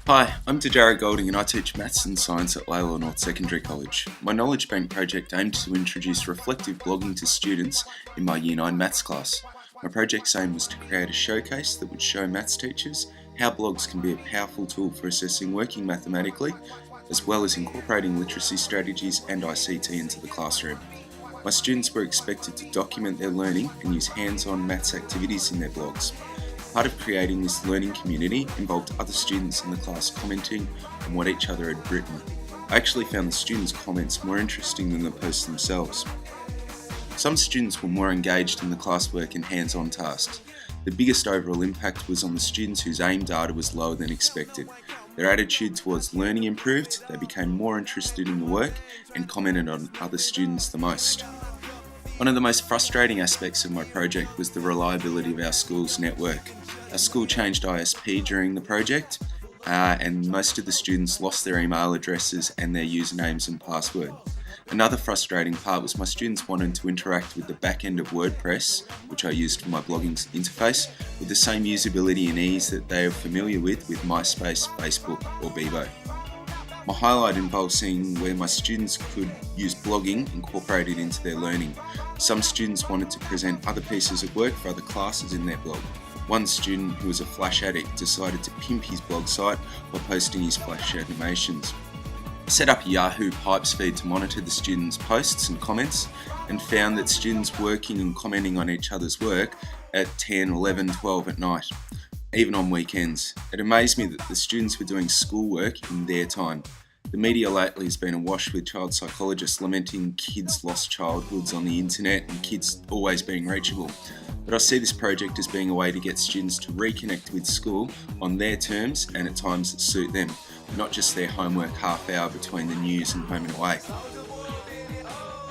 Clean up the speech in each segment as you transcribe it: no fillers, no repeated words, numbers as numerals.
Hi, I'm Jared Golding and I teach Maths and Science at Layla North Secondary College. My Knowledge Bank project aimed to introduce reflective blogging to students in my Year 9 Maths class. My project's aim was to create a showcase that would show maths teachers how blogs can be a powerful tool for assessing working mathematically, as well as incorporating literacy strategies and ICT into the classroom. My students were expected to document their learning and use hands-on maths activities in their blogs. Part of creating this learning community involved other students in the class commenting on what each other had written. I actually found the students' comments more interesting than the posts themselves. Some students were more engaged in the classwork and hands-on tasks. The biggest overall impact was on the students whose AIM data was lower than expected. Their attitude towards learning improved, they became more interested in the work and commented on other students the most. One of the most frustrating aspects of my project was the reliability of our school's network. Our school changed ISP during the project and most of the students lost their email addresses and their usernames and password. Another frustrating part was my students wanted to interact with the back end of WordPress, which I used for my blogging interface, with the same usability and ease that they are familiar with MySpace, Facebook or Bebo. My highlight involved seeing where my students could use blogging incorporated into their learning. Some students wanted to present other pieces of work for other classes in their blog. One student, who was a Flash addict, decided to pimp his blog site by posting his Flash animations. I set up a Yahoo Pipes feed to monitor the students' posts and comments and found that students working and commenting on each other's work at 10, 11, 12 at night, even on weekends. It amazed me that the students were doing schoolwork in their time. The media lately has been awash with child psychologists lamenting kids' lost childhoods on the internet and kids always being reachable. But I see this project as being a way to get students to reconnect with school on their terms and at times that suit them, not just their homework half hour between the news and home and away.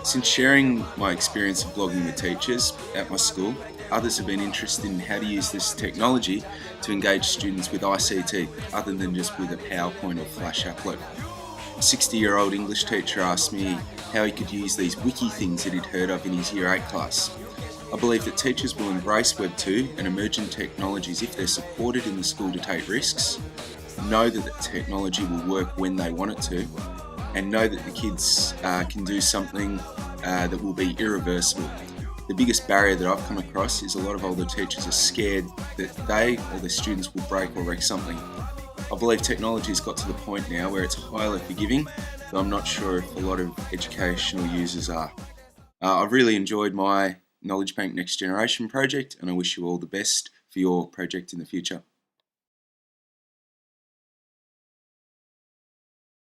Since sharing my experience of blogging with teachers at my school, others have been interested in how to use this technology to engage students with ICT other than just with a PowerPoint or Flash applet. A 60-year-old English teacher asked me how he could use these wiki things that he'd heard of in his Year 8 class. I believe that teachers will embrace Web 2 and emerging technologies if they're supported in the school to take risks, know that the technology will work when they want it to, and know that the kids can do something that will be irreversible. The biggest barrier that I've come across is a lot of older teachers are scared that they or their students will break or wreck something. I believe technology has got to the point now where it's highly forgiving, but I'm not sure if a lot of educational users are. I've really enjoyed my Knowledge Bank Next Generation project and I wish you all the best for your project in the future.